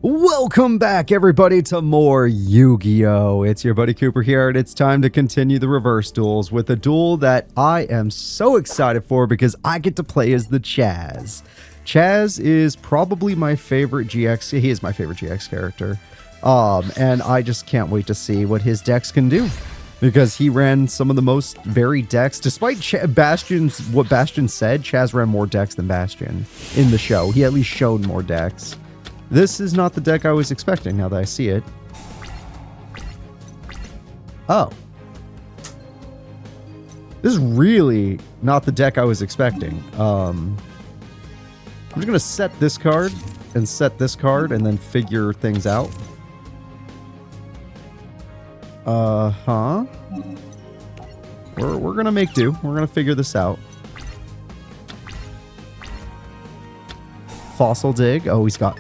Welcome back, everybody, to more Yu-Gi-Oh! It's your buddy Cooper here, and it's time to continue the reverse duels with a duel that I am so excited for because I get to play as the Chazz. Chazz is probably my favorite GX. He is my favorite GX character. And I just can't wait to see what his decks can do. Because he ran some of the most varied decks. Despite what Bastion said, Chazz ran more decks than Bastion in the show. He at least showed more decks. This is not the deck I was expecting now that I see it. Oh. This is really not the deck I was expecting. I'm just going to set this card and set this card and then figure things out. We're going to make do. We're going to figure this out. Fossil dig. Oh, he's got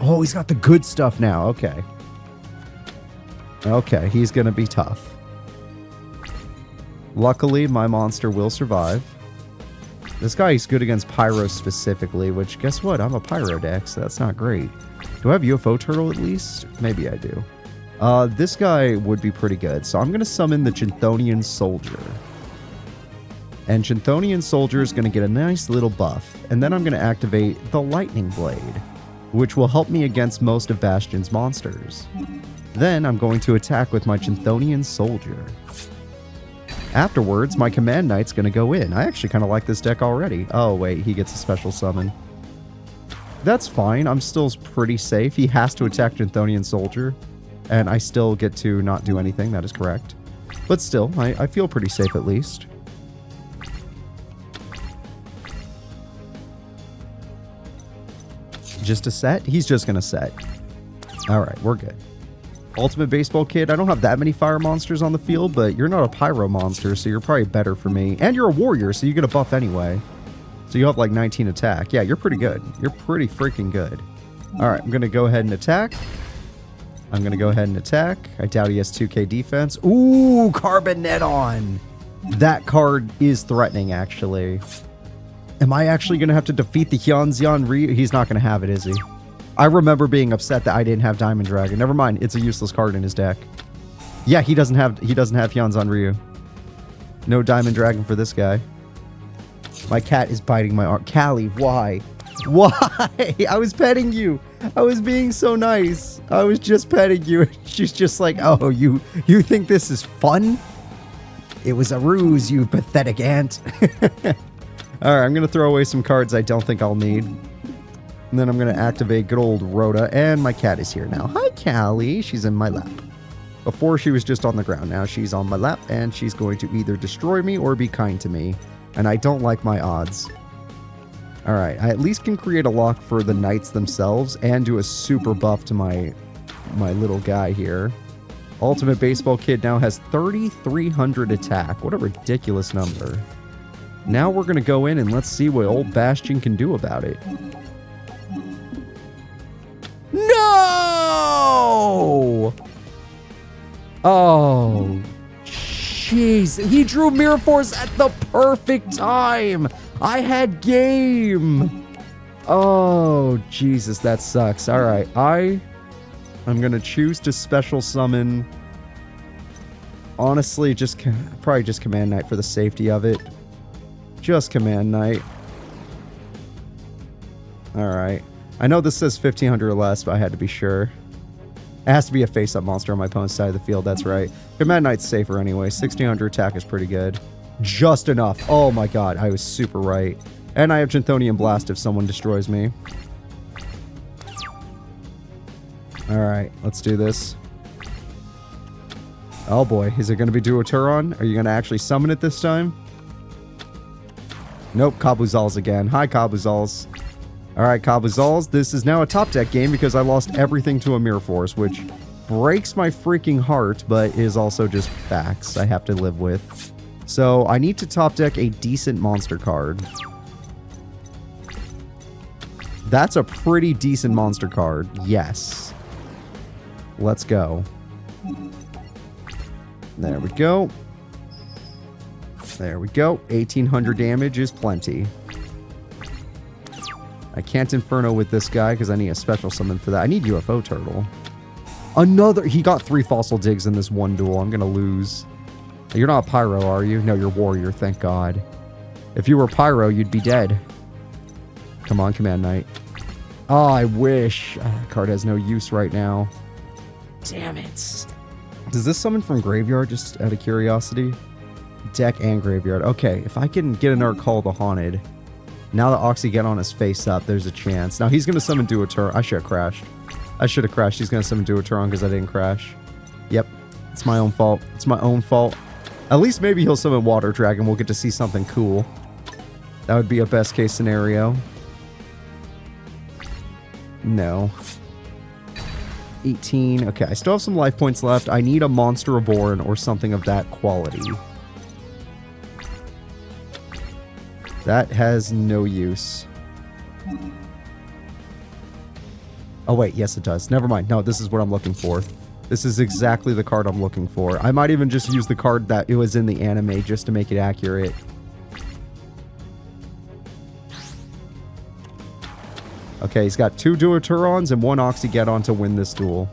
the good stuff now. Okay. Okay, he's going to be tough. Luckily, my monster will survive. This guy is good against Pyro specifically, which, guess what? I'm a Pyro deck, so that's not great. Do I have UFO Turtle at least? Maybe I do. This guy would be pretty good, so I'm going to summon the Chthonian Soldier. And Chthonian Soldier is going to get a nice little buff. And then I'm going to activate the Lightning Blade, which will help me against most of Bastion's monsters. Then I'm going to attack with my Chthonian Soldier. Afterwards, my Command Knight's going to go in. I actually kind of like this deck already. Oh, wait, he gets a special summon. That's fine. I'm still pretty safe. He has to attack Chthonian Soldier, and I still get to not do anything. That is correct. But still, I feel pretty safe at least. Just a set? He's just gonna set. Alright, we're good. Ultimate Baseball Kid, I don't have that many fire monsters on the field, but you're not a pyro monster, so you're probably better for me. And you're a warrior, so you get a buff anyway. So you have like 19 attack. Yeah, you're pretty good. You're pretty freaking good. Alright, I'm gonna go ahead and attack. I doubt he has 2k defense. Ooh, Carbon Net on! That card is threatening, actually. Am I actually going to have to defeat the Hyunzian Ryu? He's not going to have it, is he? I remember being upset that I didn't have Diamond Dragon. Never mind, it's a useless card in his deck. Yeah, he doesn't have Hyunzian Ryu. No Diamond Dragon for this guy. My cat is biting my arm. Callie, why? Why? I was petting you. I was being so nice. I was just petting you. She's just like, oh, you think this is fun? It was a ruse, you pathetic ant. Alright, I'm going to throw away some cards I don't think I'll need. And then I'm going to activate good old Rhoda. And my cat is here now. Hi, Callie. She's in my lap. Before, she was just on the ground. Now she's on my lap, and she's going to either destroy me or be kind to me. And I don't like my odds. Alright, I at least can create a lock for the knights themselves and do a super buff to my little guy here. Ultimate Baseball Kid now has 3,300 attack. What a ridiculous number. Now we're going to go in and let's see what old Bastion can do about it. No! Oh, jeez. He drew Mirror Force at the perfect time. I had game. Oh, Jesus, that sucks. All right, I'm going to choose to special summon. Honestly, probably just Command Knight for the safety of it. Just Command Knight. Alright. I know this says 1,500 or less, but I had to be sure. It has to be a face-up monster on my opponent's side of the field, that's right. Command Knight's safer anyway. 1,600 attack is pretty good. Just enough. Oh my god, I was super right. And I have Chthonian Blast if someone destroys me. Alright, let's do this. Oh boy, is it going to be Duoturon? Are you going to actually summon it this time? Nope, Kabuzals again. Hi, Kabuzals. Alright, Kabuzals. This is now a top deck game because I lost everything to a Mirror Force, which breaks my freaking heart, but is also just facts I have to live with. So, I need to top deck a decent monster card. That's a pretty decent monster card. Yes. Let's go. There we go. There we go. 1,800 damage is plenty. I can't Inferno with this guy because I need a special summon for that. I need UFO Turtle. Another... He got 3 Fossil Digs in this one duel. I'm going to lose. You're not Pyro, are you? No, you're Warrior, thank God. If you were Pyro, you'd be dead. Come on, Command Knight. Oh, I wish. That card has no use right now. Damn it. Does this summon from Graveyard, just out of curiosity? Deck and Graveyard. Okay, if I can get another Call of the Haunted... Now that Oxygeddon is face up, there's a chance. Now he's going to summon Duoturon. I should have crashed. I should have crashed. He's going to summon Duoturon because I didn't crash. Yep. It's my own fault. It's my own fault. At least maybe he'll summon Water Dragon. We'll get to see something cool. That would be a best case scenario. No. 18. Okay, I still have some life points left. I need a Monster Reborn or something of that quality. That has no use. Oh, wait. Yes, it does. Never mind. No, this is what I'm looking for. This is exactly the card I'm looking for. I might even just use the card that it was in the anime just to make it accurate. Okay, he's got 2 Duoturons and 1 Oxygeddon to win this duel.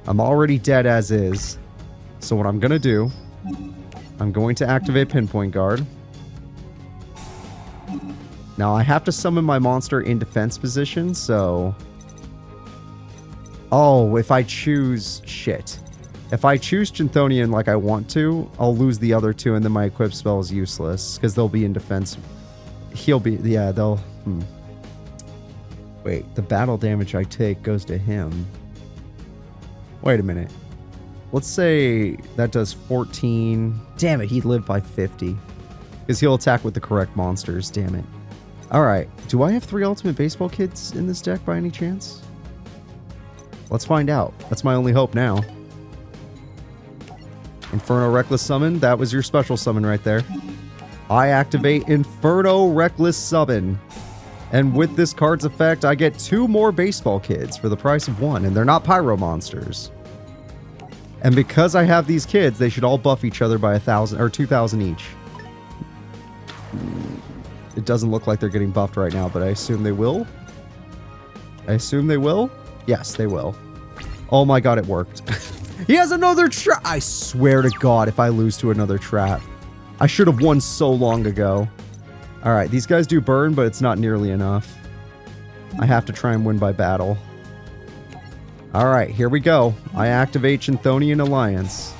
I'm already dead as is. So what I'm going to do, I'm going to activate Pinpoint Guard. Now, I have to summon my monster in defense position, so... Oh, if I choose... Shit. If I choose Chinthonian like I want to, I'll lose the other 2, and then my equip spell is useless, because they'll be in defense. He'll be... Yeah, they'll... Wait, the battle damage I take goes to him. Wait a minute. Let's say that does 14... Damn it, he'd live by 50. Because he'll attack with the correct monsters, damn it. Alright, do I have 3 Ultimate Baseball Kids in this deck by any chance? Let's find out. That's my only hope now. Inferno Reckless Summon, that was your special summon right there. I activate Inferno Reckless Summon. And with this card's effect, I get 2 more Baseball Kids for the price of 1, and they're not Pyro monsters. And because I have these kids, they should all buff each other by 1,000 or 2,000 each. It doesn't look like they're getting buffed right now, but I assume they will. I assume they will? Yes, they will. Oh my god, it worked. He has another trap! I swear to god, if I lose to another trap. I should have won so long ago. Alright, these guys do burn, but it's not nearly enough. I have to try and win by battle. Alright, here we go. I activate Chinthonian Alliance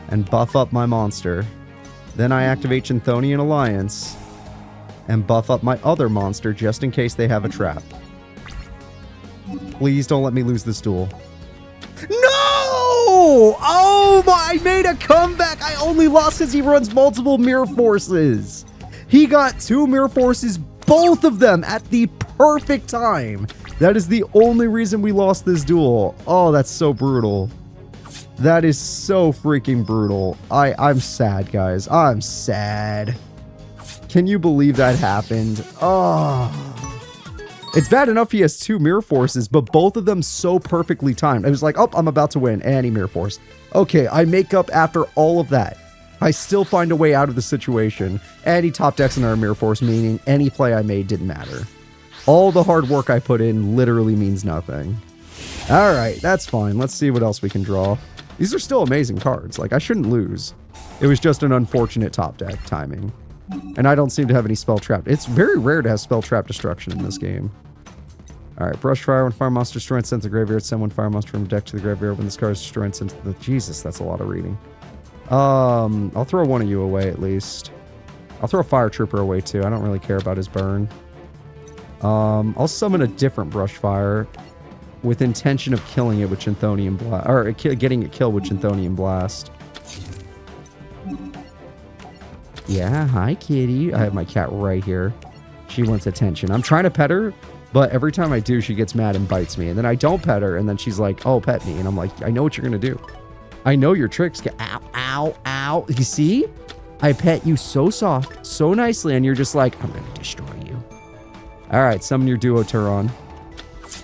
and buff up my monster. Then I activate Chinthonian Alliance and buff up my other monster just in case they have a trap. Please don't let me lose this duel. No! Oh my, I made a comeback! I only lost because he runs multiple Mirror Forces. He got 2 Mirror Forces, both of them at the perfect time. That is the only reason we lost this duel. Oh, that's so brutal. That is so freaking brutal. I'm sad, guys. I'm sad. Can you believe that happened? Oh. It's bad enough he has 2 Mirror Forces, but both of them so perfectly timed. I was like, oh, I'm about to win. And he Mirror Force. Okay, I make up after all of that. I still find a way out of the situation. And he top decks another Mirror Force, meaning any play I made didn't matter. All the hard work I put in literally means nothing. Alright, that's fine. Let's see what else we can draw. These are still amazing cards. Like, I shouldn't lose. It was just an unfortunate top deck timing. And I don't seem to have any Spell Trap. It's very rare to have Spell Trap Destruction in this game. Alright, Brush Fire. When Fire Monster destroyed sent to the graveyard, send 1 Fire Monster from the deck to the graveyard. When this card is destroyed sent to the... Jesus, that's a lot of reading. I'll throw one of you away at least. I'll throw a Fire Trooper away too. I don't really care about his burn. I'll summon a different Brush Fire with intention of killing it with Chinthonian Blast, or getting it killed with Chinthonian Blast. Yeah, hi kitty. I have my cat right here. She wants attention. I'm trying to pet her, but every time I do, she gets mad and bites me. And then I don't pet her, and then she's like, oh, pet me. And I'm like, I know what you're going to do. I know your tricks. Ow, ow, ow. You see? I pet you so soft, so nicely, and you're just like, I'm going to destroy you. All right, summon your Duoturon.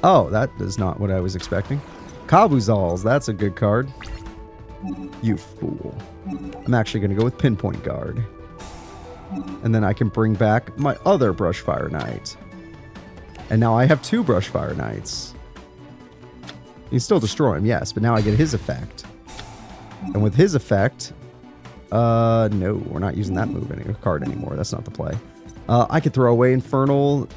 Oh, that is not what I was expecting. Kabuzals, that's a good card. You fool. I'm actually going to go with Pinpoint Guard. And then I can bring back my other Brushfire Knight. And now I have 2 Brushfire Knights. You can still destroy him, yes, but now I get his effect. And with his effect... no, we're not using that card anymore. That's not the play. I could throw away Infernal...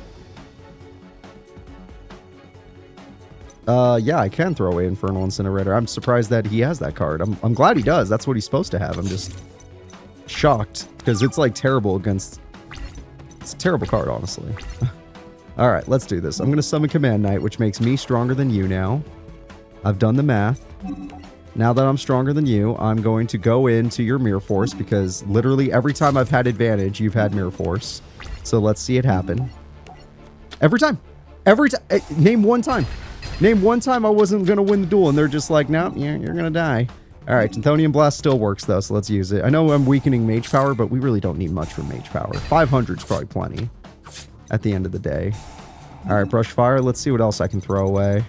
yeah, I can throw away Infernal Incinerator. I'm surprised that he has that card. I'm glad he does. That's what he's supposed to have. I'm just shocked because it's like terrible against... It's a terrible card, honestly. All right, let's do this. I'm going to summon Command Knight, which makes me stronger than you now. I've done the math. Now that I'm stronger than you, I'm going to go into your Mirror Force because literally every time I've had advantage, you've had Mirror Force. So let's see it happen. Every time. Every time. Name one time. Name one time I wasn't going to win the duel, and they're just like, no, you're going to die. All right, Tinthonian Blast still works, though, so let's use it. I know I'm weakening Mage Power, but we really don't need much for Mage Power. 500 is probably plenty at the end of the day. All right, Brush Fire. Let's see what else I can throw away.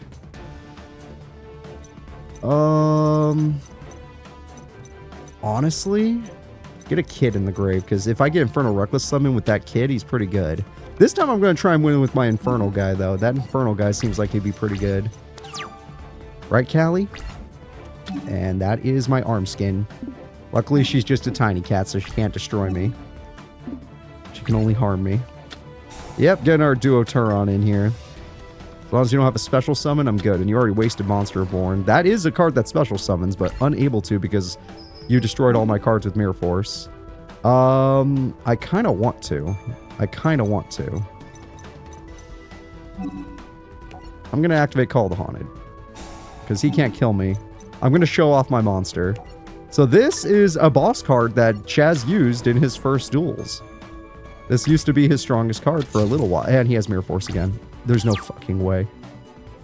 Honestly, get a kid in the grave, because if I get Infernal Reckless Summon with that kid, he's pretty good. This time I'm going to try and win with my Infernal guy, though. That Infernal guy seems like he'd be pretty good. Right, Callie? And that is my arm skin. Luckily, she's just a tiny cat, so she can't destroy me. She can only harm me. Yep, getting our Duo Turon in here. As long as you don't have a special summon, I'm good. And you already wasted Monster Reborn. That is a card that special summons, but unable to because you destroyed all my cards with Mirror Force. I kind of want to. I'm going to activate Call of the Haunted. Because he can't kill me. I'm going to show off my monster. So this is a boss card that Chazz used in his first duels. This used to be his strongest card for a little while. And he has Mirror Force again. There's no fucking way.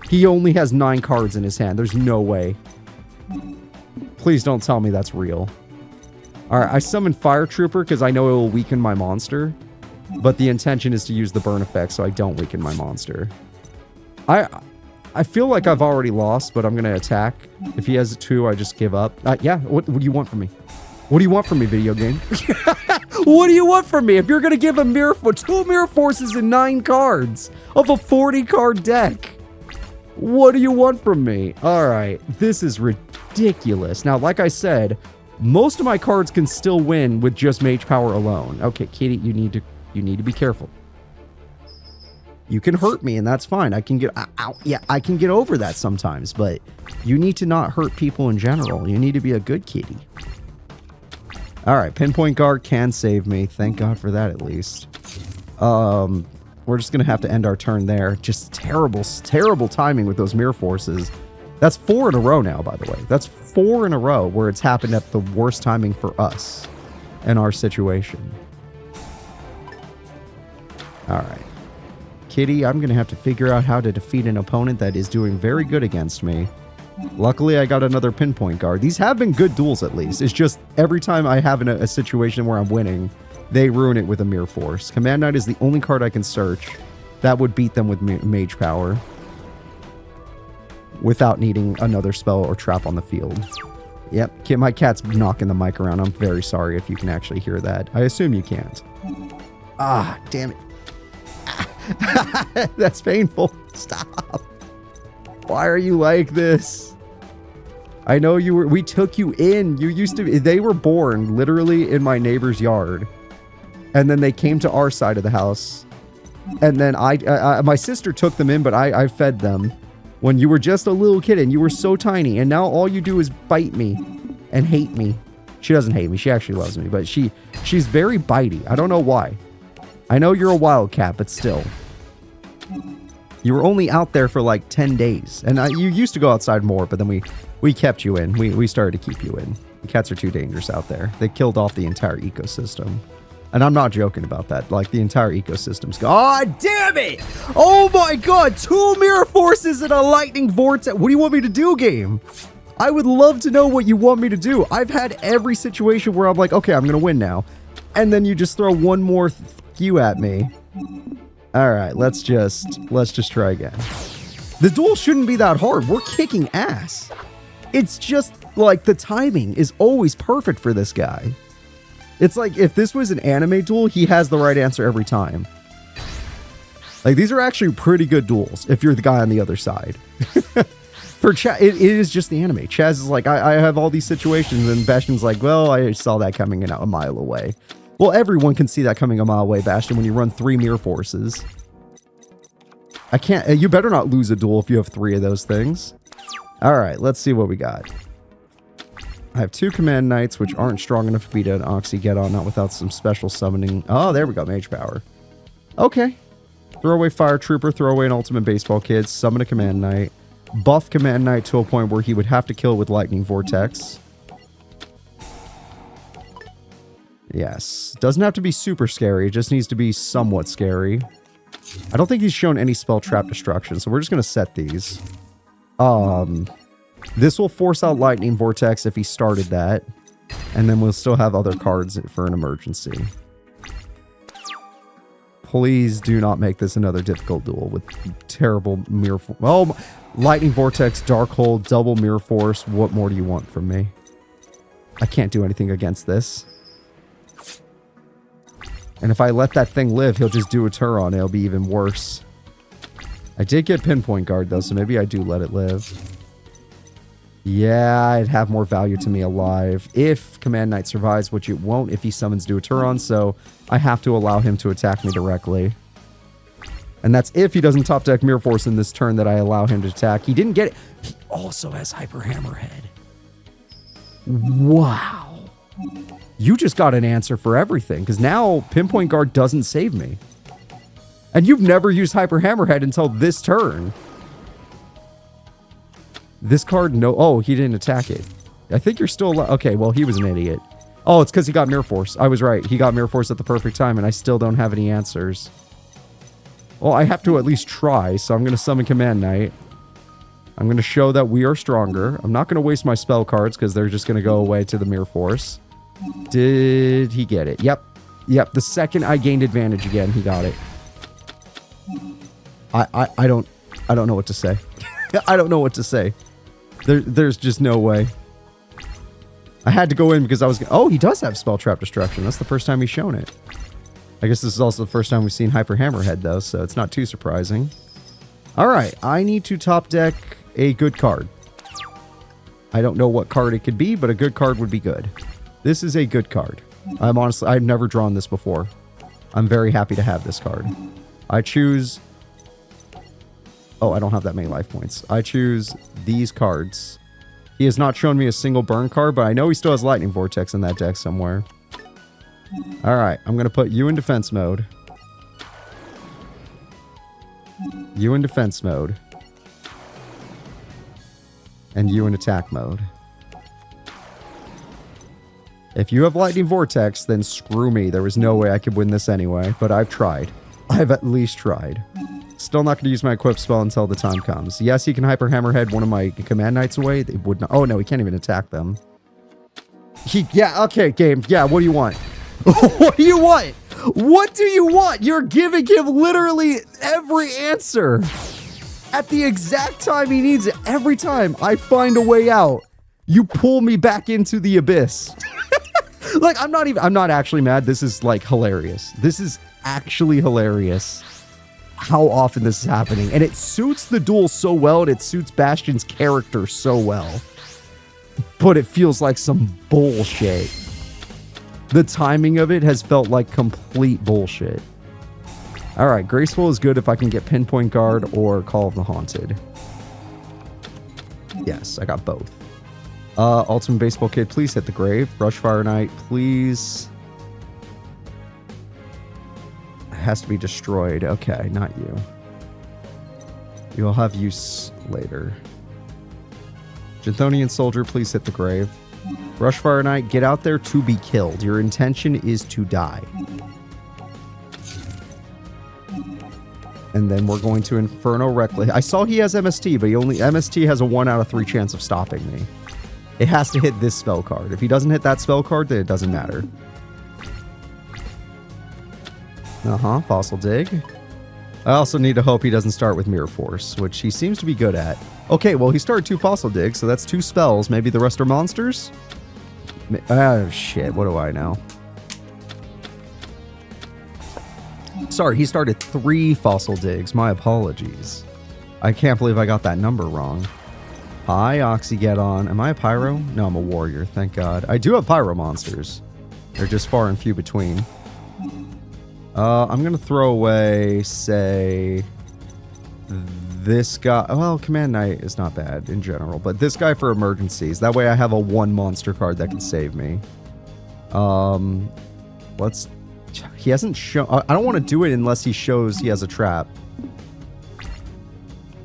He only has 9 cards in his hand. There's no way. Please don't tell me that's real. Alright, I summon Fire Trooper because I know it will weaken my monster. But the intention is to use the burn effect so I don't weaken my monster. I feel like I've already lost, but I'm going to attack. If he has a 2, I just give up. Yeah, what do you want from me? What do you want from me, video game? What do you want from me? If you're going to give him 2 Mirror Forces and 9 cards of a 40-card deck. What do you want from me? All right, this is ridiculous. Now, like I said, most of my cards can still win with just Mage Power alone. Okay, Kitty, you need to be careful. You can hurt me, and that's fine. I can get I can get over that sometimes, but you need to not hurt people in general. You need to be a good kitty. All right, Pinpoint Guard can save me. Thank God for that, at least. We're just gonna have to end our turn there. Just terrible timing with those Mirror Forces. That's 4 in a row now, by the way. That's 4 in a row where it's happened at the worst timing for us in our situation. All right. Kitty, I'm going to have to figure out how to defeat an opponent that is doing very good against me. Luckily, I got another Pinpoint Guard. These have been good duels, at least. It's just every time I have a situation where I'm winning, they ruin it with a Mirror Force. Command Knight is the only card I can search that would beat them with Mage Power without needing another spell or trap on the field. Yep, my cat's knocking the mic around. I'm very sorry if you can actually hear that. I assume you can't. Ah, damn it. That's painful. Stop. Why are you like this? I know we took you in. You used to be, they were born literally in my neighbor's yard. And then they came to our side of the house. And then my sister took them in, but I fed them when you were just a little kid and you were so tiny. And now all you do is bite me and hate me. She doesn't hate me. She actually loves me, but she's very bitey. I don't know why. I know you're a wildcat, but still. You were only out there for like 10 days. And you used to go outside more, but then we kept you in. We started to keep you in. The cats are too dangerous out there. They killed off the entire ecosystem. And I'm not joking about that. Like, the entire ecosystem's gone. Oh, damn it! Oh my god! 2 Mirror Forces and a Lightning Vortex. What do you want me to do, game? I would love to know what you want me to do. I've had every situation where I'm like, okay, I'm going to win now. And then you just throw one more you at me. All right, let's just try again. The duel shouldn't be that hard. We're kicking ass. It's just like the timing is always perfect for this guy. It's like if this was an anime duel, he has the right answer every time. Like, these are actually pretty good duels if you're the guy on the other side. For Chazz, it is just the anime. Chazz is like, I have all these situations, and Bastion's like, well, I saw that coming in a mile away. Well, everyone can see that coming a mile away, Bastion, when you run 3 mirror forces. I can't, you better not lose a duel if you have 3 of those things. All right, let's see what we got. I have 2 command knights, which aren't strong enough to beat an Oxy get on, not without some special summoning. Oh, there we go, mage power. Okay. Throw away fire trooper, throw away an ultimate baseball kid, summon a command knight, buff command knight to a point where he would have to kill with lightning vortex. Yes. Doesn't have to be super scary, it just needs to be somewhat scary. I don't think he's shown any spell trap destruction, so we're just going to set these. This will force out lightning vortex if he started that, and then we'll still have other cards for an emergency. Please do not make this another difficult duel with terrible mirror force. Oh, lightning vortex, dark hold, double mirror force. What more do you want from me? I can't do anything against this. And if I let that thing live, he'll just do a Turon. It'll be even worse. I did get pinpoint guard though, so maybe I do let it live. Yeah, it'd have more value to me alive if Command Knight survives, which it won't if he summons Duaturon, so I have to allow him to attack me directly. And that's if he doesn't top deck Mirror Force in this turn that I allow him to attack. He didn't get it. He also has Hyper Hammerhead. Wow. You just got an answer for everything, because now Pinpoint Guard doesn't save me. And you've never used Hyper Hammerhead until this turn. This card, no. Oh, he didn't attack it. I think you're still alive. Okay, well, he was an idiot. Oh, it's because he got Mirror Force. I was right. He got Mirror Force at the perfect time, and I still don't have any answers. Well, I have to at least try, so I'm going to summon Command Knight. I'm going to show that we are stronger. I'm not going to waste my spell cards, because they're just going to go away to the Mirror Force. Did he get it? Yep. Yep, the second I gained advantage again, he got it. I don't know what to say. I don't know what to say. There's just no way. I had to go in because I was... Oh, he does have Spell Trap Destruction. That's the first time he's shown it. I guess this is also the first time we've seen Hyper Hammerhead, though, so it's not too surprising. Alright, I need to top deck a good card. I don't know what card it could be, but a good card would be good. This is a good card. I've never drawn this before. I'm very happy to have this card. I choose... Oh, I don't have that many life points. I choose these cards. He has not shown me a single burn card, but I know he still has Lightning Vortex in that deck somewhere. Alright, I'm going to put you in defense mode. You in defense mode. And you in attack mode. If you have Lightning Vortex, then screw me. There was no way I could win this anyway, but I've tried. I've at least tried. Still not going to use my equip spell until the time comes. Yes, he can Hyper Hammerhead one of my Command Knights away. They would not. Oh, no, he can't even attack them. Yeah, okay, game. Yeah, what do you want? What do you want? What do you want? You're giving him literally every answer. At the exact time he needs it. Every time I find a way out, you pull me back into the abyss. Like, I'm not actually mad. This is, like, hilarious. This is actually hilarious. How often this is happening. And it suits the duel so well, and it suits Bastion's character so well. But it feels like some bullshit. The timing of it has felt like complete bullshit. Alright, Graceful is good if I can get Pinpoint Guard or Call of the Haunted. Yes, I got both. Ultimate Baseball Kid, please hit the grave. Brushfire Knight, please... has to be destroyed. Okay, not you. You'll have use later. Janthonian Soldier, please hit the grave. Brushfire Knight, get out there to be killed. Your intention is to die. And then we're going to Inferno Reckless. I saw he has MST, but MST has a 1 out of 3 chance of stopping me. It has to hit this spell card. If he doesn't hit that spell card, then it doesn't matter. Fossil Dig. I also need to hope he doesn't start with Mirror Force, which he seems to be good at. Okay, well, he started 2 Fossil Digs, so that's 2 spells. Maybe the rest are monsters? Oh, shit. What do I know? sorry. He started 3 fossil digs. My apologies. I can't believe I got that number wrong. Hi, Oxygeddon. Am I a pyro? No, I'm a warrior. Thank God. I do have pyro monsters. They're just far and few between. I'm going to throw away, say, this guy. Well, Command Knight is not bad in general, but this guy for emergencies. That way I have a 1 monster card that can save me. He hasn't shown. I don't want to do it unless he shows he has a trap.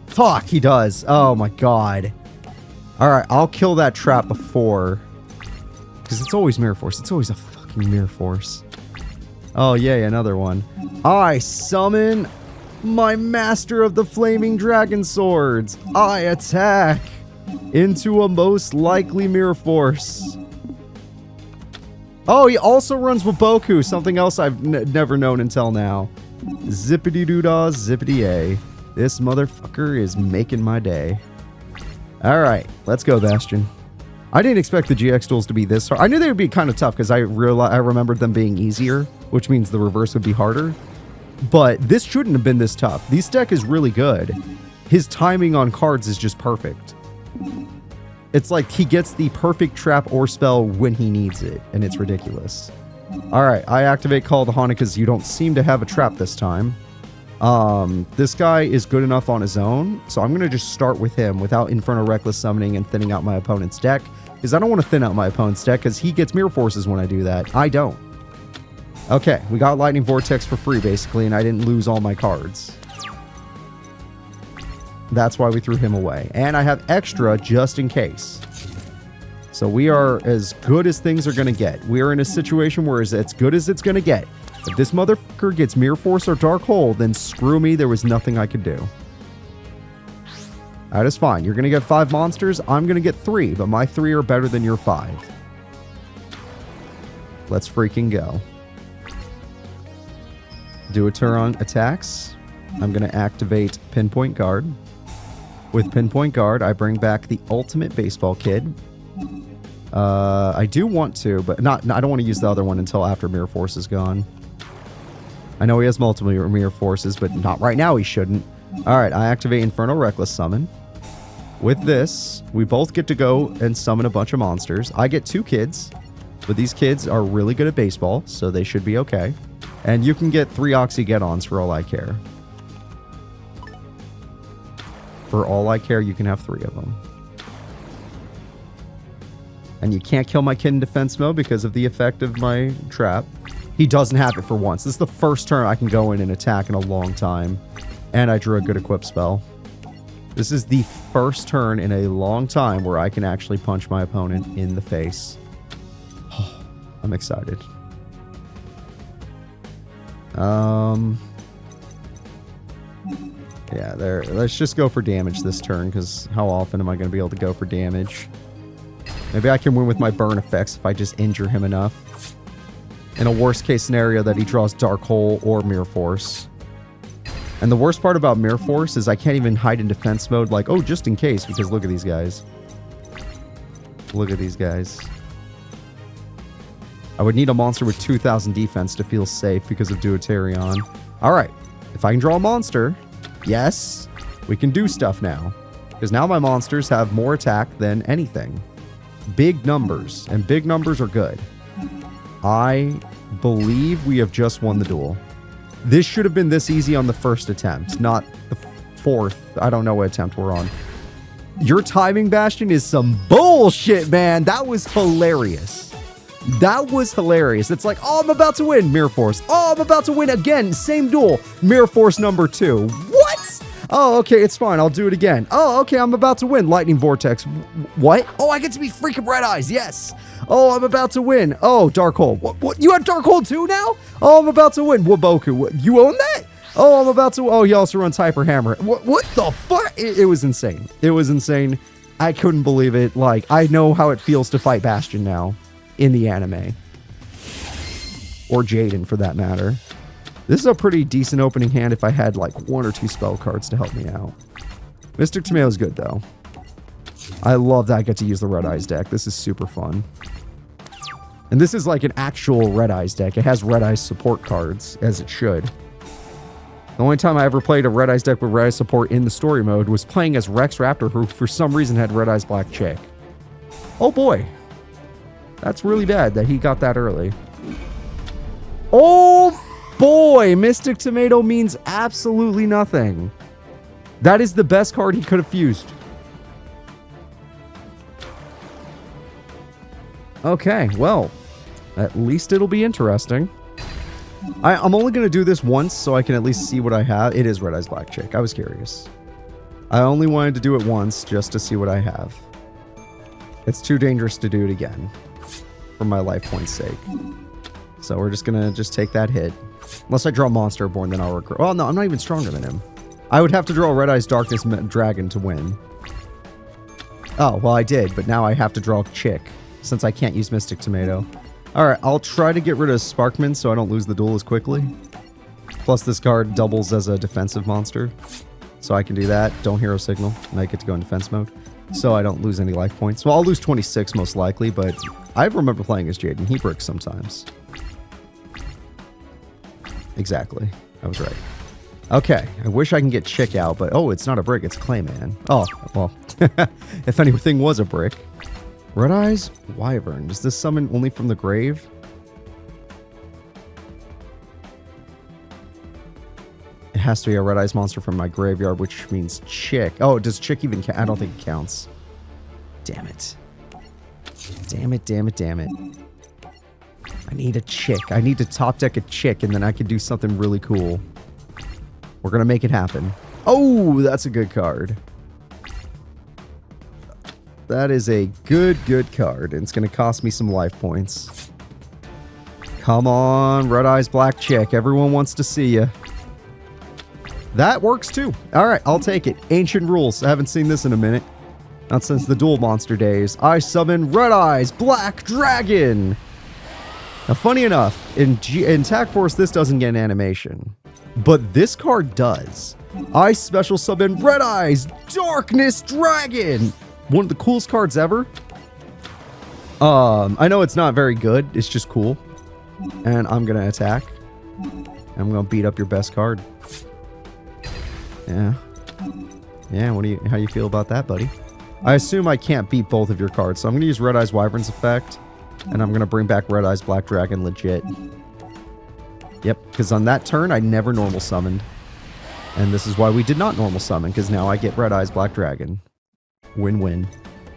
Fuck, he does. Oh my God. All right, I'll kill that trap before. Because it's always Mirror Force. It's always a fucking Mirror Force. Oh, yay, another one. I summon my Master of the Flaming Dragon Swords. I attack into a most likely Mirror Force. Oh, he also runs Waboku, something else I've never known until now. Zippity-doo-dah, zippity-a. This motherfucker is making my day. All right, let's go, Bastion. I didn't expect the GX duels to be this hard. I knew they would be kind of tough because I remembered them being easier, which means the reverse would be harder. But this shouldn't have been this tough. This deck is really good. His timing on cards is just perfect. It's like he gets the perfect trap or spell when he needs it, and it's ridiculous. All right, I activate Call of the Haunted because you don't seem to have a trap this time. This guy is good enough on his own, so I'm going to just start with him without Infernal Reckless Summoning and thinning out my opponent's deck, because I don't want to thin out my opponent's deck because he gets Mirror Forces when I do that. I don't. Okay, we got Lightning Vortex for free, basically, and I didn't lose all my cards. That's why we threw him away. And I have extra just in case. So we are as good as things are going to get. We are in a situation where it's as good as it's going to get. If this motherfucker gets Mirror Force or Dark Hole, then screw me, there was nothing I could do. That is fine. You're going to get 5 monsters. I'm going to get 3, but my 3 are better than your 5. Let's freaking go. Do a turn on attacks. I'm going to activate Pinpoint Guard. With Pinpoint Guard, I bring back the ultimate baseball kid. I do want to, but I don't want to use the other one until after Mirror Force is gone. I know he has multiple Mirror Forces, but not right now he shouldn't. Alright, I activate Infernal Reckless Summon. With this, we both get to go and summon a bunch of monsters. I get 2 kids, but these kids are really good at baseball, so they should be okay. And you can get 3 Oxygeddons for all I care. For all I care, you can have 3 of them. And you can't kill my kid in defense mode because of the effect of my trap. He doesn't have it for once. This is the first turn I can go in and attack in a long time. And I drew a good equip spell. This is the first turn in a long time where I can actually punch my opponent in the face. Oh, I'm excited. Yeah, there. Let's just go for damage this turn, because how often am I going to be able to go for damage? Maybe I can win with my burn effects if I just injure him enough. In a worst case scenario that he draws Dark Hole or Mirror Force. And the worst part about Mirror Force is I can't even hide in defense mode like, oh, just in case, because look at these guys. Look at these guys. I would need a monster with 2,000 defense to feel safe because of Deuterion. Alright, if I can draw a monster, yes, we can do stuff now. Because now my monsters have more attack than anything. Big numbers, and big numbers are good. I believe we have just won the duel. This should have been this easy on the first attempt, not the 4th. I don't know what attempt we're on. Your timing, Bastion, is some bullshit, man. That was hilarious. That was hilarious. It's like, oh, I'm about to win. Mirror Force. Oh, I'm about to win again. Same duel. Mirror Force number 2. What? Oh, okay, it's fine. I'll do it again. Oh, okay, I'm about to win. Lightning Vortex. What? Oh, I get to be freaking Red Eyes. Yes. Oh, I'm about to win. Oh, Dark Hole. What? You have Dark Hole too now? Oh, I'm about to win. Waboku. You own that? Oh, I'm about to... Oh, he also runs Hyper Hammer. What the fuck? It was insane. It was insane. I couldn't believe it. Like, I know how it feels to fight Bastion now in the anime. Or Jaden, for that matter. This is a pretty decent opening hand if I had, like, 1 or 2 spell cards to help me out. Mystic Tomato's good, though. I love that I get to use the Red Eyes deck. This is super fun. And this is like an actual Red Eyes deck. It has Red Eyes support cards, as it should. The only time I ever played a Red Eyes deck with Red Eyes support in the story mode was playing as Rex Raptor, who for some reason had Red Eyes Black Chick. Oh boy. That's really bad that he got that early. Oh boy, Mystic Tomato means absolutely nothing. That is the best card he could have fused. Okay, well, at least it'll be interesting. I'm only going to do this once so I can at least see what I have. It is Red Eyes Black Chick. I was curious. I only wanted to do it once just to see what I have. It's too dangerous to do it again for my life point's sake. So we're just going to take that hit. Unless I draw Monster Born, then I'll regret. Well, no, I'm not even stronger than him. I would have to draw Red Eyes Darkness Dragon to win. Oh, well, I did, but now I have to draw Chick since I can't use Mystic Tomato. Alright, I'll try to get rid of Sparkman so I don't lose the duel as quickly. Plus this card doubles as a defensive monster. So I can do that. Don't Hero Signal. And I get to go in defense mode. So I don't lose any life points. Well, I'll lose 26 most likely, but I remember playing as Jaden. He bricks sometimes. Exactly. I was right. Okay, I wish I can get Chick out, but oh, it's not a brick, it's Clayman. Oh, well, if anything was a brick. Red Eyes Wyvern. Does this summon only from the grave? It has to be a Red Eyes monster from my graveyard, which means Chick. Oh, does Chick even count? I don't think it counts. Damn it. Damn it, damn it, damn it. I need a Chick. I need to top deck a Chick, and then I can do something really cool. We're going to make it happen. Oh, that's a good card. That is a good card, and it's going to cost me some life points. Come on, Red Eyes Black Chick. Everyone wants to see you. That works too. All right, I'll take it. Ancient rules. I haven't seen this in a minute. Not since the Duel Monster days. I summon Red Eyes Black Dragon. Now, funny enough, in Attack Force, this doesn't get an animation. But this card does. I special summon Red Eyes Darkness Dragon. One of the coolest cards ever. I know it's not very good. It's just cool. And I'm going to attack. I'm going to beat up your best card. Yeah. Yeah, how do you feel about that, buddy? I assume I can't beat both of your cards, so I'm going to use Red Eyes Wyvern's effect. And I'm going to bring back Red Eyes Black Dragon legit. Yep, because on that turn, I never normal summoned. And this is why we did not normal summon, because now I get Red Eyes Black Dragon. Win-win.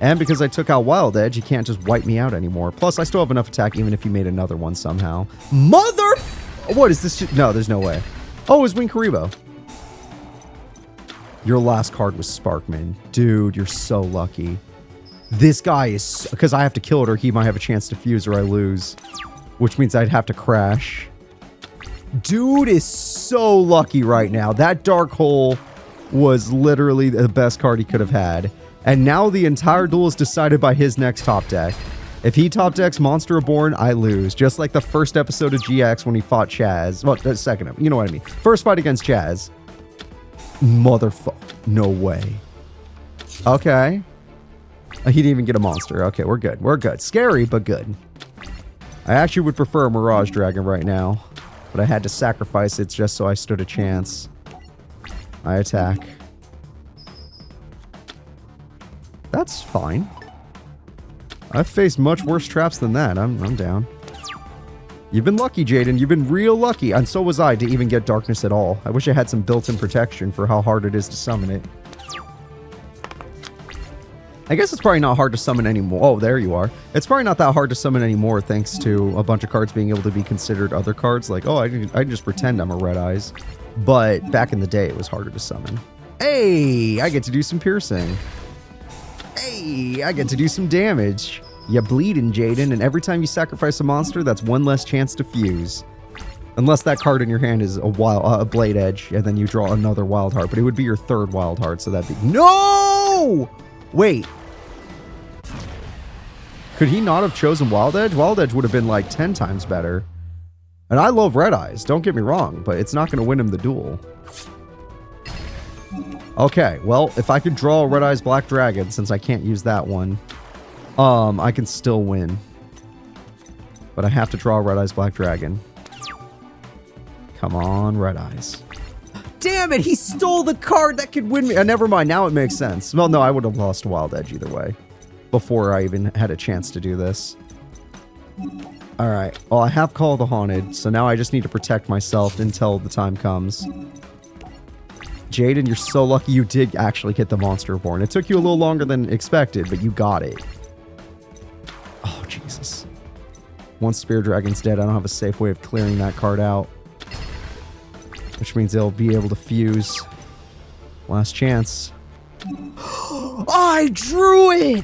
And because I took out Wild Edge, you can't just wipe me out anymore. Plus, I still have enough attack even if you made another one somehow. Mother... What is this? No, there's no way. Oh, it was Wing Karibo. Your last card was Sparkman. Dude, you're so lucky. This guy is... Because I have to kill it or he might have a chance to fuse or I lose. Which means I'd have to crash. Dude is so lucky right now. That Dark Hole was literally the best card he could have had. And now the entire duel is decided by his next top deck. If he top decks Monster Reborn, I lose. Just like the first episode of GX when he fought Chazz. Well, the second, you know what I mean. First fight against Chazz. Motherfucker. No way. Okay. He didn't even get a monster. Okay, we're good. We're good. Scary, but good. I actually would prefer a Mirage Dragon right now. But I had to sacrifice it just so I stood a chance. I attack. That's fine. I've faced much worse traps than that. I'm down. You've been lucky, Jaden. You've been real lucky. And so was I to even get Darkness at all. I wish I had some built-in protection for how hard it is to summon it. I guess it's probably not hard to summon anymore. Oh, there you are. It's probably not that hard to summon anymore thanks to a bunch of cards being able to be considered other cards. Like, oh, I can just pretend I'm a Red Eyes. But back in the day, it was harder to summon. Hey, I get to do some piercing. Hey, I get to do some damage. You bleeding, Jaden, and every time you sacrifice a monster, that's one less chance to fuse. Unless that card in your hand is a Blade Edge, and then you draw another Wild Heart. But it would be your third Wild Heart, so that'd be... No! Wait. Could he not have chosen Wild Edge? Wild Edge would have been like 10 times better. And I love Red Eyes, don't get me wrong, but it's not going to win him the duel. Okay, well, if I could draw a Red Eyes Black Dragon, since I can't use that one, I can still win. But I have to draw a Red Eyes Black Dragon. Come on, Red Eyes. damn it, he stole the card that could win me. Never mind, now it makes sense. Well, no, I would have lost Wild Edge either way. Before I even had a chance to do this. Alright, well, I have Call of the Haunted, so now I just need to protect myself until the time comes. Jaden, you're so lucky you did actually get the Monster Reborn. It took you a little longer than expected, but you got it. Oh, Jesus. Once Spear Dragon's dead, I don't have a safe way of clearing that card out. Which means they'll be able to fuse. Last chance. I drew it!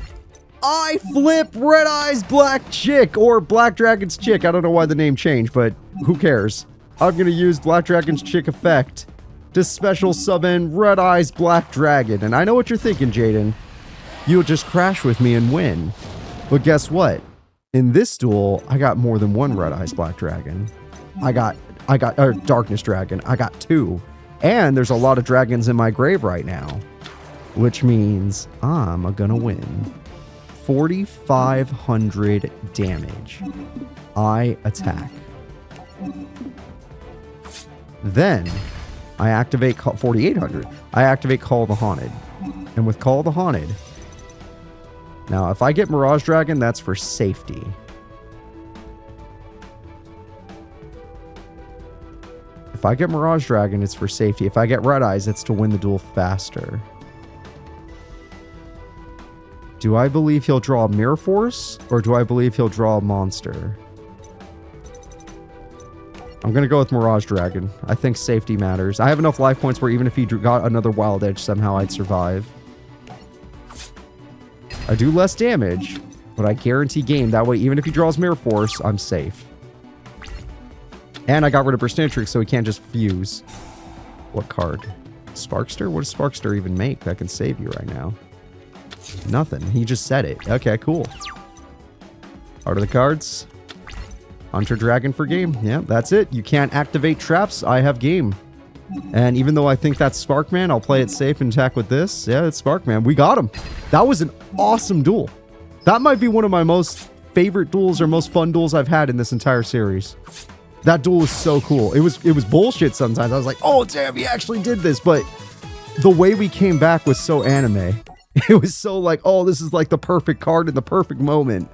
I flip Red Eyes Black Chick, or Black Dragon's Chick. I don't know why the name changed, but who cares? I'm going to use Black Dragon's Chick effect to special summon Red Eyes Black Dragon. And I know what you're thinking, Jaden. You'll just crash with me and win. But guess what? In this duel, I got more than one Red Eyes Black Dragon. I got Darkness Dragon. I got 2. And there's a lot of dragons in my grave right now. Which means I'm gonna win. 4,500 damage. I attack. Then, I activate 4,800. I activate Call of the Haunted. And with Call of the Haunted... Now, if I get Mirage Dragon, that's for safety. If I get Mirage Dragon, it's for safety. If I get Red Eyes, it's to win the duel faster. Do I believe he'll draw a Mirror Force, or do I believe he'll draw a monster? I'm going to go with Mirage Dragon. I think safety matters. I have enough life points where even if he got another Wild Edge, somehow I'd survive. I do less damage, but I guarantee game. That way, even if he draws Mirror Force, I'm safe. And I got rid of Burstinitrix, so he can't just fuse. What card? Sparkster? What does Sparkster even make that can save you right now? Nothing. He just said it. Okay, cool. Art of the cards. Hunter Dragon for game. Yeah, that's it. You can't activate traps. I have game. And even though I think that's Sparkman, I'll play it safe and attack with this. Yeah, it's Sparkman. We got him. That was an awesome duel. That might be one of my most favorite duels or most fun duels I've had in this entire series. That duel was so cool. It was bullshit sometimes. I was like, oh, damn, he actually did this. But the way we came back was so anime. It was so like, oh, this is like the perfect card in the perfect moment.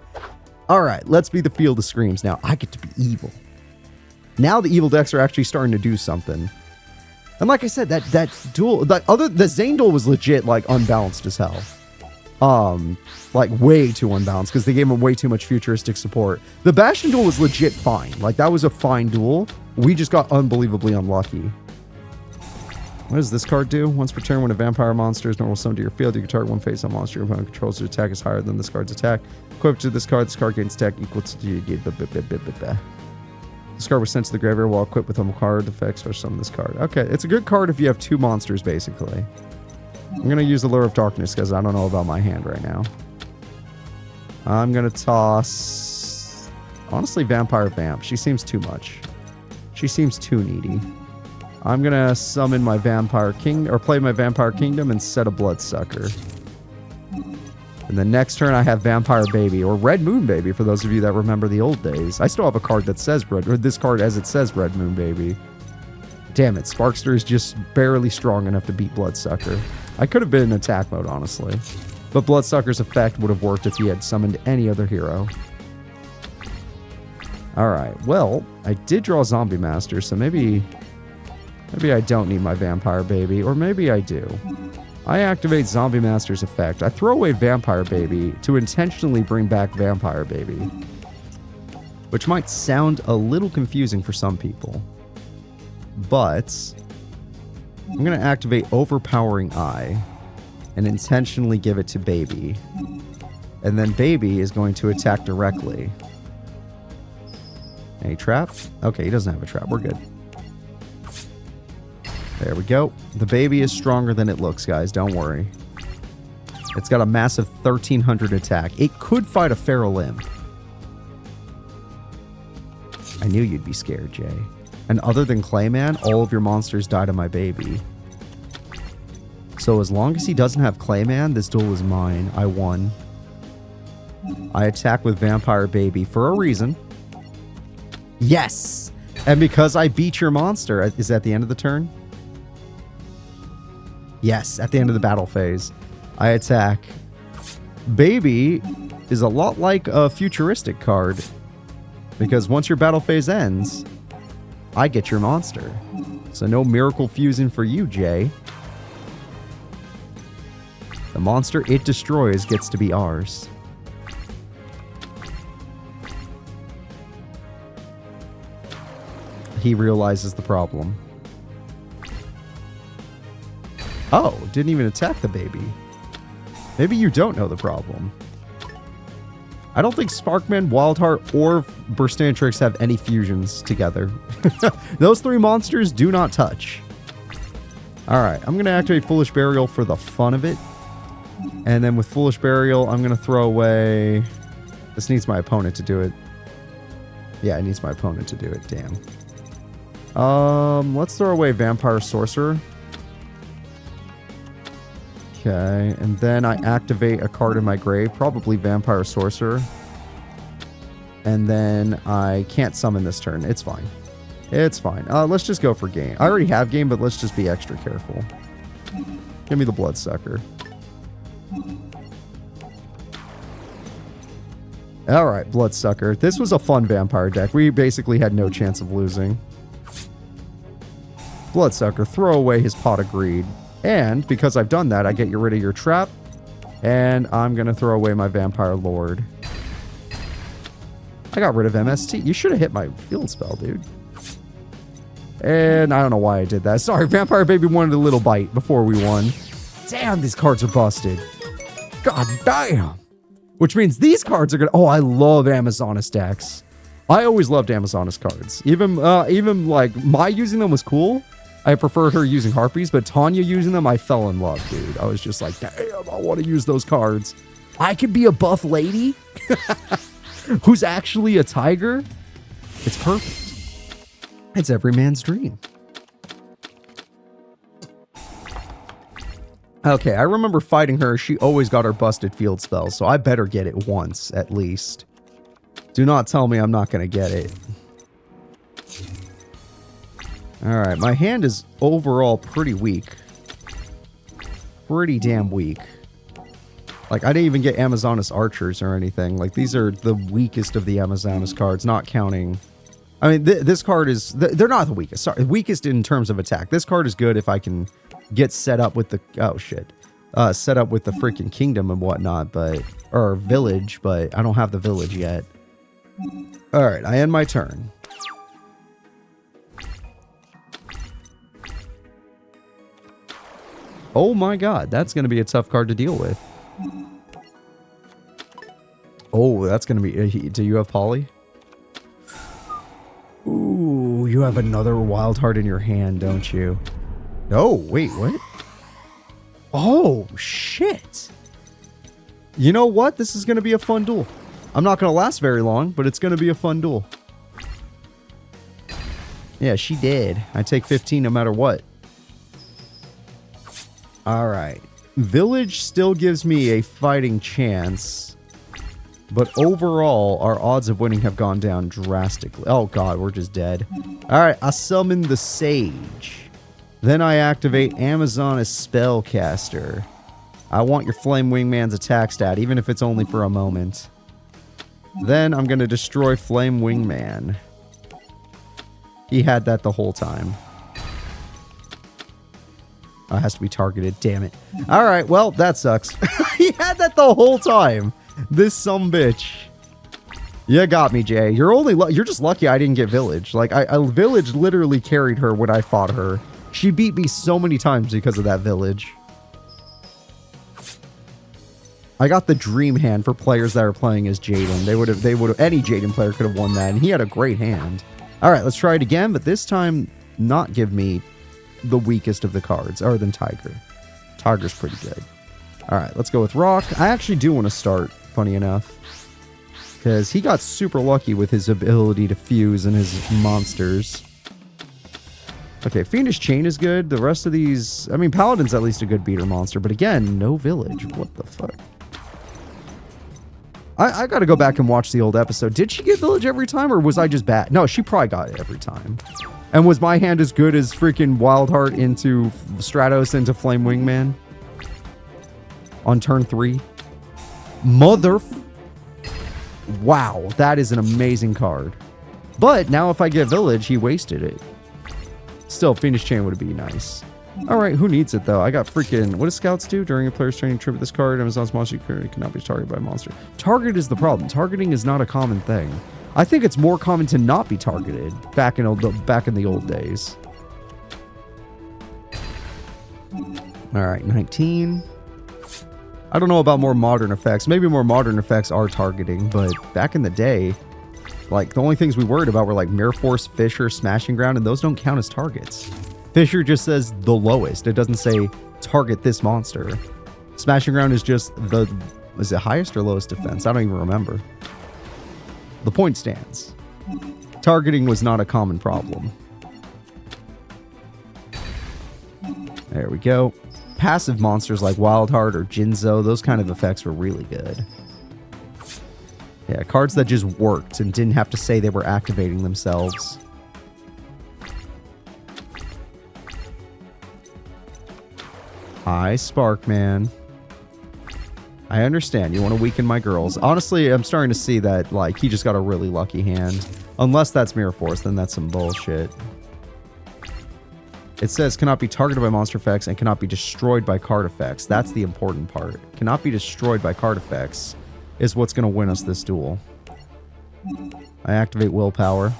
All right, let's be the Field of Screams now. I get to be evil. Now the evil decks are actually starting to do something. And like I said, that duel, the Zane duel was legit like unbalanced as hell. Like way too unbalanced because they gave him way too much futuristic support. The Bastion duel was legit fine. Like that was a fine duel. We just got unbelievably unlucky. What does this card do? Once per turn, when a vampire monster is normal summoned to your field, you can target one face-on monster your opponent controls whose attack is higher than this card's attack. Equipped to this card gains attack equal to... This card was sent to the graveyard while equipped with a card effect, special summon this card. Okay, it's a good card if you have 2 monsters, basically. I'm going to use the Lure of Darkness because I don't know about my hand right now. I'm going to toss... Honestly, Vampire Vamp. She seems too much. She seems too needy. I'm going to summon my Vampire King, or play my Vampire Kingdom and set a Bloodsucker. And the next turn I have Vampire Baby, or Red Moon Baby, for those of you that remember the old days. I still have a card that says Red, or this card as it says Red Moon Baby. Damn it, Sparkster is just barely strong enough to beat Bloodsucker. I could have been in attack mode, honestly. But Bloodsucker's effect would have worked if he had summoned any other hero. Alright, well, I did draw Zombie Master, so maybe I don't need my Vampire Baby, or maybe I do. I activate Zombie Master's effect. I throw away Vampire Baby to intentionally bring back Vampire Baby. Which might sound a little confusing for some people. But I'm going to activate Overpowering Eye and intentionally give it to Baby. And then Baby is going to attack directly. Any trap? Okay, he doesn't have a trap. We're good. There we go. The baby is stronger than it looks, guys. Don't worry. It's got a massive 1,300 attack. It could fight a Feral Imp. I knew you'd be scared, Jay. And other than Clayman, all of your monsters die to my baby. So as long as he doesn't have Clayman, this duel is mine. I won. I attack with Vampire Baby for a reason. Yes! And because I beat your monster, is that the end of the turn? Yes, at the end of the battle phase, I attack. Baby is a lot like a futuristic card, because once your battle phase ends, I get your monster. So no miracle fusing for you, Jay. The monster it destroys gets to be ours. He realizes the problem. Oh, didn't even attack the baby. Maybe you don't know the problem. I don't think Sparkman, Wildheart, or Burstantrix have any fusions together. Those three monsters do not touch. Alright, I'm going to activate Foolish Burial for the fun of it. And then with Foolish Burial, I'm going to throw away... This needs my opponent to do it. Yeah, it needs my opponent to do it. Damn. Let's throw away Vampire Sorcerer. Okay, and then I activate a card in my grave, probably Vampire Sorcerer. And then I can't summon this turn. It's fine. It's fine. Let's just go for game. I already have game, but let's just be extra careful. Give me the Bloodsucker. Alright, Bloodsucker. This was a fun vampire deck. We basically had no chance of losing. Bloodsucker, throw away his Pot of Greed. And because I've done that, I get rid of your trap. And I'm going to throw away my Vampire Lord. I got rid of MST. You should have hit my field spell, dude. And I don't know why I did that. Sorry, Vampire Baby wanted a little bite before we won. Damn, these cards are busted. God damn. Which means these cards are going to... Oh, I love Amazonas decks. I always loved Amazonas cards. Even like, my using them was cool. I preferred her using Harpies, but Tania using them, I fell in love, dude. I was just like, damn, I want to use those cards. I could be a buff lady who's actually a tiger. It's perfect. It's every man's dream. Okay, I remember fighting her. She always got her busted field spells, so I better get it once, at least. Do not tell me I'm not going to get it. Alright, my hand is overall pretty weak. Pretty damn weak. Like, I didn't even get Amazonas Archers or anything. Like, these are the weakest of the Amazonas cards, not counting... I mean, this card is... They're not the weakest. Sorry, weakest in terms of attack. This card is good if I can get set up with the... Oh, shit. Set up with the freaking kingdom and whatnot, but... Or village, but I don't have the village yet. Alright, I end my turn. Oh my god, that's going to be a tough card to deal with. Oh, that's going to be... Do you have Poly? Ooh, you have another Wild Heart in your hand, don't you? No, wait, what? Oh, shit. You know what? This is going to be a fun duel. I'm not going to last very long, but it's going to be a fun duel. Yeah, she did. I take 15 no matter what. Alright. Village still gives me a fighting chance. But overall, our odds of winning have gone down drastically. Oh god, we're just dead. Alright, I summon the Sage. Then I activate Amazonas Spellcaster. I want your Flame Wingman's attack stat, even if it's only for a moment. Then I'm going to destroy Flame Wingman. He had that the whole time. Oh, it has to be targeted. Damn it. Alright, well, that sucks. He had that the whole time. This sumbitch. You got me, Jay. You're just lucky I didn't get Village. Like, Village literally carried her when I fought her. She beat me so many times because of that Village. I got the dream hand for players that are playing as Jaden. They would have, any Jaden player could have won that, and he had a great hand. Alright, let's try it again, but this time not give me the weakest of the cards, other than Tiger. Tiger's pretty good. Alright, let's go with Rock. I actually do want to start, funny enough. Because he got super lucky with his ability to fuse and his monsters. Okay, Fiendish Chain is good. The rest of these... I mean, Paladin's at least a good beater monster. But again, no Village. What the fuck? I gotta go back and watch the old episode. Did she get Village every time, or was I just bad? No, she probably got it every time. And was my hand as good as freaking Wildheart into Stratos into Flame Wingman? On turn 3? Wow, that is an amazing card. But now if I get Village, he wasted it. Still, Fiendish Chain would be nice. Alright, who needs it though? I got freaking... What does Scouts do? During a player's training trip with this card, Amazon's monster cannot be targeted by a monster. Target is the problem. Targeting is not a common thing. I think it's more common to not be targeted back in the old days. Alright, 19. I don't know about more modern effects. Maybe more modern effects are targeting, but back in the day, like, the only things we worried about were like Mirror Force, Fissure, Smashing Ground, and those don't count as targets. Fissure just says the lowest. It doesn't say target this monster. Smashing Ground is just the... Is it highest or lowest defense? I don't even remember. The point stands. Targeting was not a common problem. There we go. Passive monsters like Wildheart or Jinzo, those kind of effects were really good. Yeah, cards that just worked and didn't have to say they were activating themselves. Hi, Sparkman. I understand. You want to weaken my girls. Honestly, I'm starting to see that, like, he just got a really lucky hand. Unless that's Mirror Force, then that's some bullshit. It says cannot be targeted by monster effects and cannot be destroyed by card effects. That's the important part. Cannot be destroyed by card effects is what's going to win us this duel. I activate Willpower.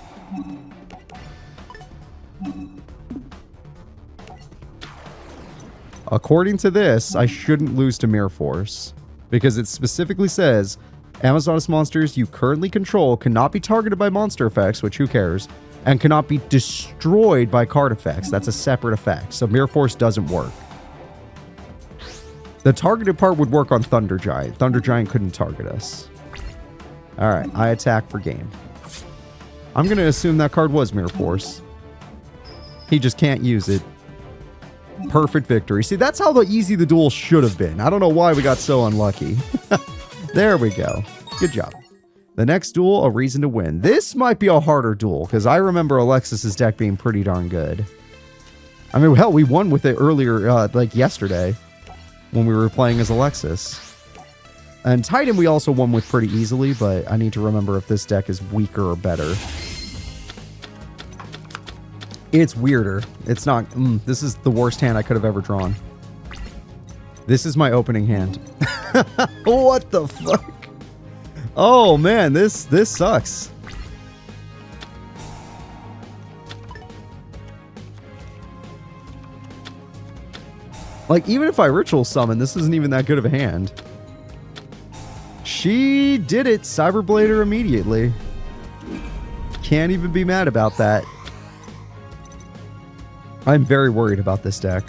According to this, I shouldn't lose to Mirror Force. Because it specifically says, Amazoness monsters you currently control cannot be targeted by monster effects, which who cares, and cannot be destroyed by card effects. That's a separate effect. So Mirror Force doesn't work. The targeted part would work on Thunder Giant. Thunder Giant couldn't target us. Alright, I attack for game. I'm going to assume that card was Mirror Force. He just can't use it. Perfect victory. See, that's how easy the duel should have been. I don't know why we got so unlucky. There we go. Good job. The next duel, a reason to win. This might be a harder duel, because I remember Alexis's deck being pretty darn good. I mean, hell, we won with it earlier, like yesterday, when we were playing as Alexis. And Titan we also won with pretty easily, but I need to remember if this deck is weaker or better. It's weirder. It's not... this is the worst hand I could have ever drawn. This is my opening hand. What the fuck? Oh, man. This sucks. Like, even if I Ritual Summon, this isn't even that good of a hand. She did it. Cyberblader immediately. Can't even be mad about that. I'm very worried about this deck.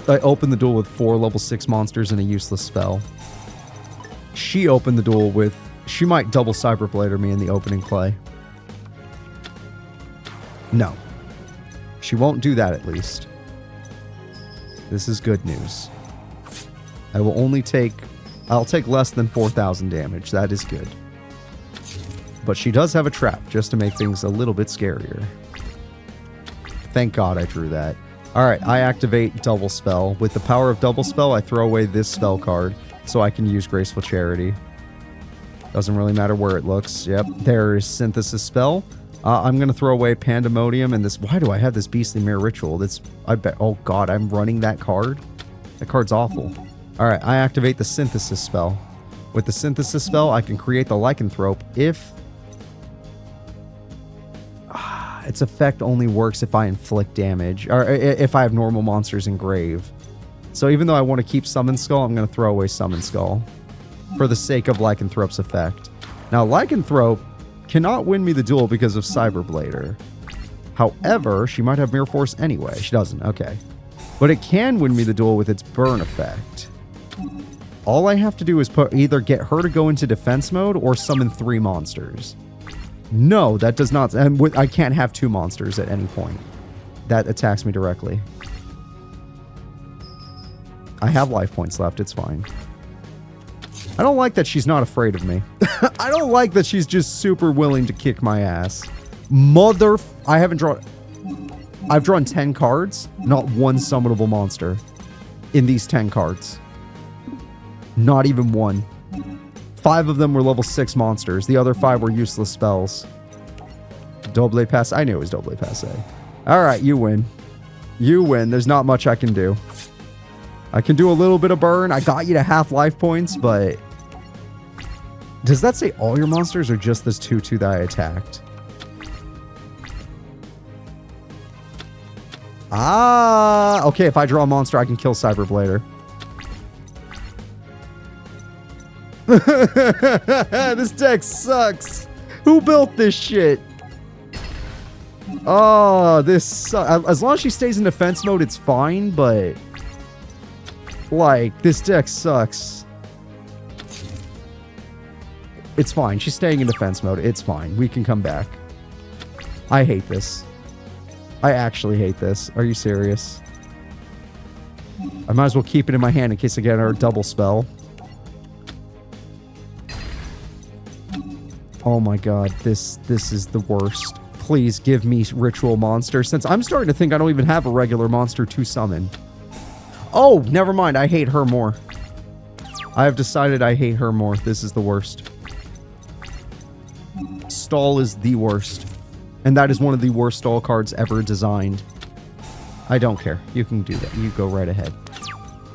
I opened the duel with 4 level 6 monsters and a useless spell. She opened the duel with... She might double Cyberblader me in the opening play. No. She won't do that at least. This is good news. I will only take... I'll take less than 4,000 damage. That is good. But she does have a trap, just to make things a little bit scarier. Thank God I drew that. Alright, I activate Double Spell. With the power of Double Spell, I throw away this spell card, so I can use Graceful Charity. Doesn't really matter where it looks. Yep, there's Synthesis Spell. I'm going to throw away Pandemonium and this... Why do I have this Beastly Mirror Ritual? That's... I bet... Oh God, I'm running that card? That card's awful. Alright, I activate the Synthesis Spell. With the Synthesis Spell, I can create the Lycanthrope if... its effect only works if I inflict damage, or if I have normal monsters in Grave. So even though I want to keep Summon Skull, I'm going to throw away Summon Skull for the sake of Lycanthrope's effect. Now, Lycanthrope cannot win me the duel because of Cyberblader. However, she might have Mirror Force anyway. She doesn't. Okay. But it can win me the duel with its burn effect. All I have to do is either get her to go into defense mode or summon 3 monsters. No, that does not... And I can't have 2 monsters at any point. That attacks me directly. I have life points left. It's fine. I don't like that she's not afraid of me. I don't like that she's just super willing to kick my ass. I haven't drawn... I've drawn 10 cards. Not one summonable monster in these 10 cards. Not even one. 5 of them were level 6 monsters. The other 5 were useless spells. Double pass. I knew it was double passe. Alright, you win. You win. There's not much I can do. I can do a little bit of burn. I got you to half life points, but... Does that say all your monsters or just this 2-2 that I attacked? Ah, okay, if I draw a monster, I can kill Cyberblader. This deck sucks. Who built this shit? Oh, this sucks. As long as she stays in defense mode, it's fine, but... Like, this deck sucks. It's fine. She's staying in defense mode. It's fine. We can come back. I hate this. I actually hate this. Are you serious? I might as well keep it in my hand in case I get our double spell. Oh my god, this is the worst. Please give me ritual monster, since I'm starting to think I don't even have a regular monster to summon. Oh, never mind. I hate her more. I have decided I hate her more. This is the worst. Stall is the worst. And that is one of the worst stall cards ever designed. I don't care. You can do that. You go right ahead.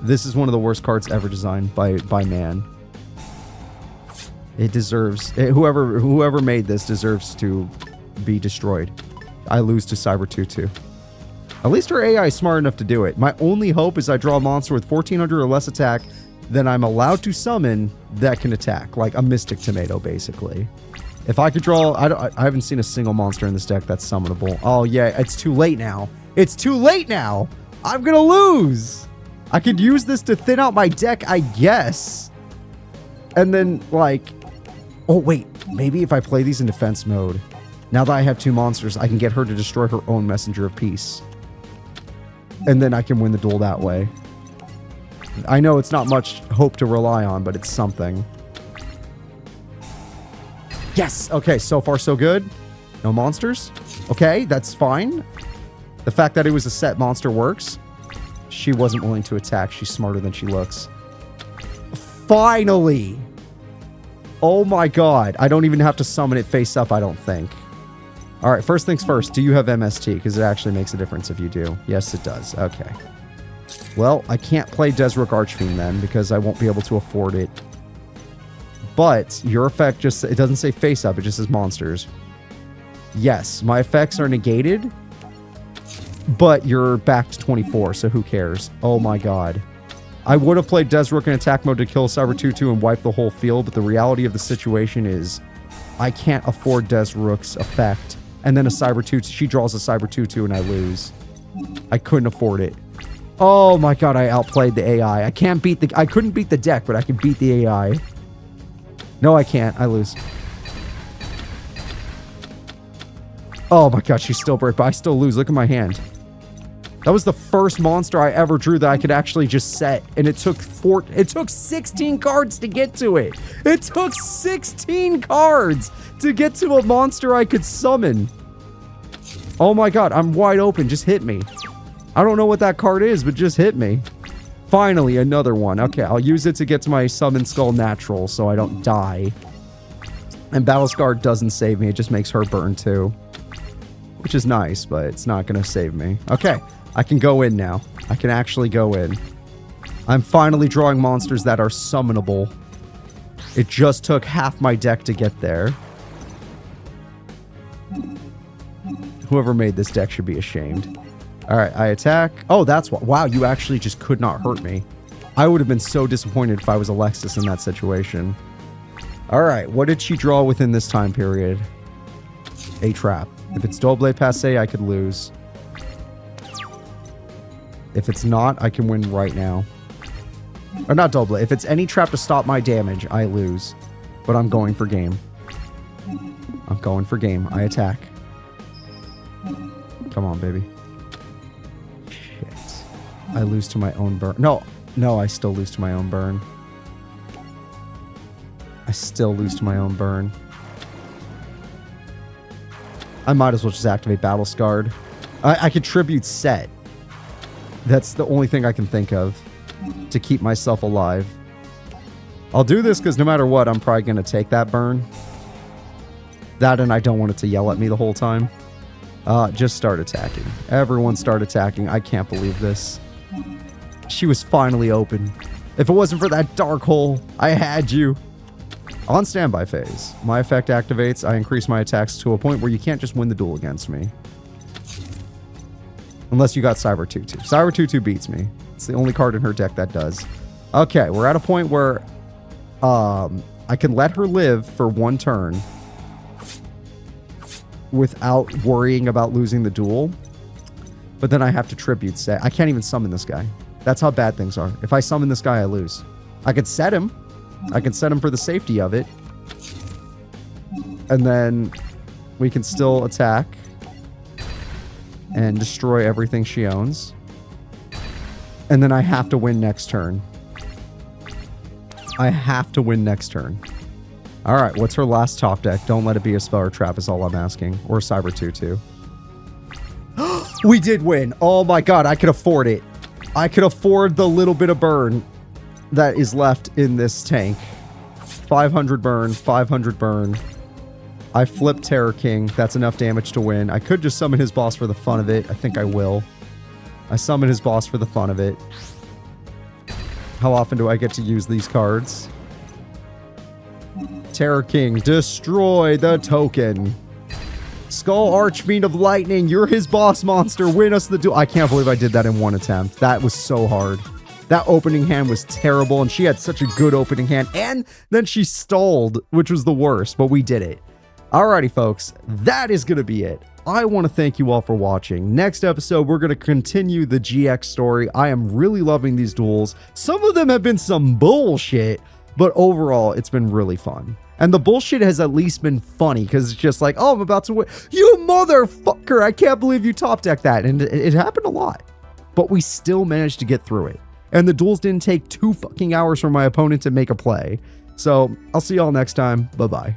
This is one of the worst cards ever designed by man. It deserves... whoever made this deserves to be destroyed. I lose to Cyber 2-2. At least her AI is smart enough to do it. My only hope is I draw a monster with 1400 or less attack, then I'm allowed to summon that can attack. Like a Mystic Tomato, basically. If I could draw... I haven't seen a single monster in this deck that's summonable. Oh, yeah. It's too late now. It's too late now! I'm gonna lose! I could use this to thin out my deck, I guess. And then, like... Oh, wait. Maybe if I play these in defense mode, now that I have 2 monsters, I can get her to destroy her own Messenger of Peace. And then I can win the duel that way. I know it's not much hope to rely on, but it's something. Yes! Okay, so far so good. No monsters. Okay, that's fine. The fact that it was a set monster works. She wasn't willing to attack. She's smarter than she looks. Finally! Oh my god. I don't even have to summon it face up, I don't think. Alright, first things first. Do you have MST? Because it actually makes a difference if you do. Yes, it does. Okay. Well, I can't play Desrook Archfiend then, because I won't be able to afford it. But your effect just... It doesn't say face up, it just says monsters. Yes, my effects are negated. But you're back to 24, so who cares? Oh my god. I would have played Desrook in attack mode to kill Cyber 2-2 and wipe the whole field, but the reality of the situation is I can't afford Desrook's effect. And then a Cyber 2-2, she draws a Cyber 2-2 and I lose. I couldn't afford it. Oh my god, I outplayed the AI. I couldn't beat the deck, but I can beat the AI. No, I can't. I lose. Oh my god, she's still break, but I still lose. Look at my hand. That was the first monster I ever drew that I could actually just set, and it took 16 cards to get to it. It took 16 cards to get to a monster I could summon. Oh my god, I'm wide open. Just hit me. I don't know what that card is, but just hit me. Finally, another one. Okay, I'll use it to get to my Summon Skull natural so I don't die. And Battlescar doesn't save me. It just makes her burn too. Which is nice, but it's not going to save me. Okay, I can go in now. I can actually go in. I'm finally drawing monsters that are summonable. It just took half my deck to get there. Whoever made this deck should be ashamed. Alright, I attack. Oh, that's why. Wow, you actually just could not hurt me. I would have been so disappointed if I was Alexis in that situation. Alright, what did she draw within this time period? A trap. If it's Double Passe, I could lose. If it's not, I can win right now. Or not Double. If it's any trap to stop my damage, I lose. But I'm going for game. I'm going for game. I attack. Come on, baby. Shit. I lose to my own burn. No. No, I still lose to my own burn. I still lose to my own burn. I might as well just activate Battle Scarred. I could tribute Set. That's the only thing I can think of to keep myself alive. I'll do this because no matter what, I'm probably going to take that burn. That, and I don't want it to yell at me the whole time. Just start attacking. Everyone start attacking. I can't believe this. She was finally open. If it wasn't for that dark hole, I had you. On standby phase, my effect activates. I increase my attacks to a point where you can't just win the duel against me. Unless you got Cyber 2-2. Cyber 2-2 beats me. It's the only card in her deck that does. Okay, we're at a point where I can let her live for one turn without worrying about losing the duel. But then I have to tribute Set. I can't even summon this guy. That's how bad things are. If I summon this guy, I lose. I could set him. I can set him for the safety of it. And then we can still attack and destroy everything she owns. And then I have to win next turn. I have to win next turn. All right, what's her last top deck? Don't let it be a spell or trap is all I'm asking. Or Cyber 2-2. We did win. Oh my god, I could afford it. I could afford the little bit of burn that is left in this tank. 500 burn, 500 burn. I flipped Terror King. That's enough damage to win. I could just summon his boss for the fun of it. I think I will. I summon his boss for the fun of it. How often do I get to use these cards? Terror King, destroy the token. Skull Archfiend of Lightning, you're his boss monster. Win us the duel. I can't believe I did that in one attempt. That was so hard. That opening hand was terrible, and she had such a good opening hand, and then she stalled, which was the worst, but we did it. Alrighty, folks, that is going to be it. I want to thank you all for watching. Next episode, we're going to continue the GX story. I am really loving these duels. Some of them have been some bullshit, but overall, it's been really fun. And the bullshit has at least been funny, because it's just like, oh, I'm about to win. You motherfucker, I can't believe you top decked that. And it happened a lot, but we still managed to get through it. And the duels didn't take 2 fucking hours for my opponent to make a play. So I'll see y'all next time. Bye-bye.